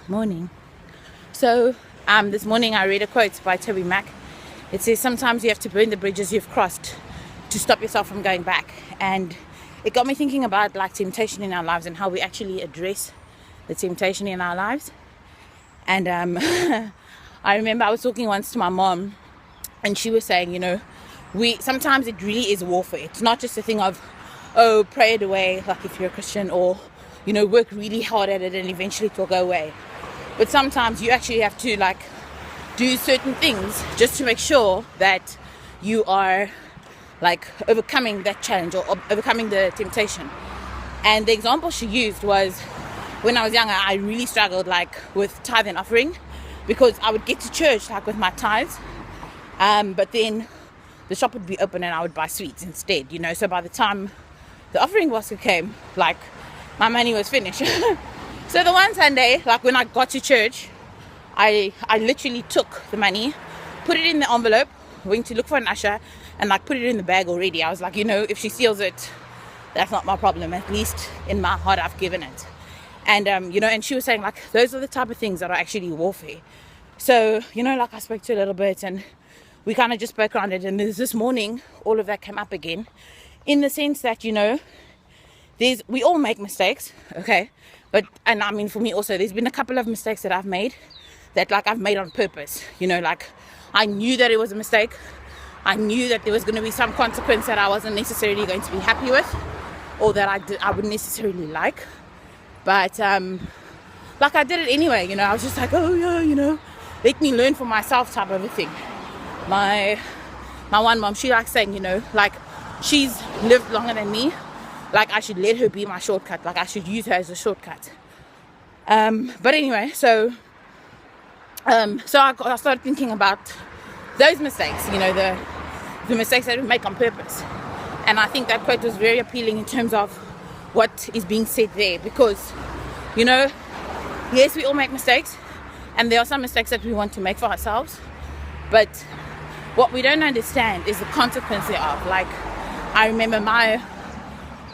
Morning. So this morning I read a quote by Toby Mac. It says, sometimes you have to burn the bridges you've crossed to stop yourself from going back. And it got me thinking about like temptation in our lives and how we actually address the temptation in our lives. And I remember I was talking once to my mom, and she was saying, sometimes it really is warfare. It's not just a thing of, pray it away, like if you're a Christian, or work really hard at it and eventually it will go away. But sometimes you actually have to do certain things just to make sure that you are overcoming that challenge or overcoming the temptation. And the example she used was, when I was younger, I really struggled with tithe and offering, because I would get to church with my tithes, but then the shop would be open and I would buy sweets instead, so by the time the offering basket came, my money was finished. So the one Sunday, when I got to church, I literally took the money, put it in the envelope, went to look for an usher, and put it in the bag already. I was like, if she steals it, that's not my problem. At least in my heart, I've given it. And and she was saying those are the type of things that are actually warfare. So I spoke to her a little bit, and we kind of just spoke around it. And this morning, all of that came up again, in the sense that we all make mistakes, okay? And I mean, for me also, there's been a couple of mistakes that I've made that I've made on purpose. I knew that it was a mistake. I knew that there was going to be some consequence that I wasn't necessarily going to be happy with, or that I wouldn't necessarily like. But I did it anyway. I was just let me learn for myself type of a thing. My one mom, she likes saying, she's lived longer than me. I should let her be my shortcut. I should use her as a shortcut. But anyway, so I started thinking about those mistakes, the mistakes that we make on purpose. And I think that quote was very appealing in terms of what is being said there. Because, yes, we all make mistakes. And there are some mistakes that we want to make for ourselves. But what we don't understand is the consequence thereof. I remember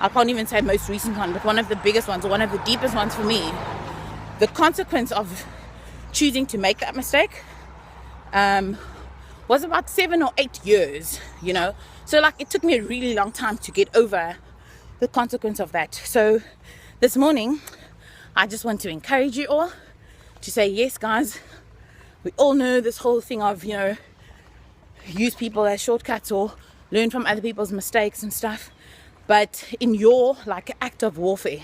I can't even say most recent one, but one of the biggest ones, or one of the deepest ones for me, the consequence of choosing to make that mistake was about 7 or 8 years, So it took me a really long time to get over the consequence of that. So this morning, I just want to encourage you all to say, yes, guys, we all know this whole thing of, use people as shortcuts or learn from other people's mistakes and stuff. But in your act of warfare,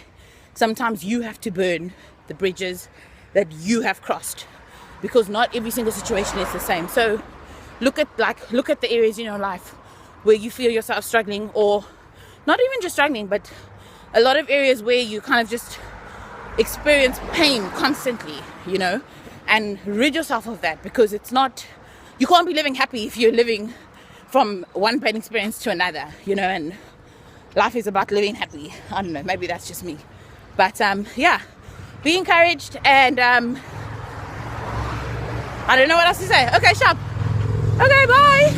sometimes you have to burn the bridges that you have crossed, because not every single situation is the same. So look at the areas in your life where you feel yourself struggling, or not even just struggling, but a lot of areas where you kind of just experience pain constantly, and rid yourself of that, because you can't be living happy if you're living from one pain experience to another, and life is about living happy. I don't know, maybe that's just me. But be encouraged, and I don't know what else to say. Okay, sharp. Okay, bye.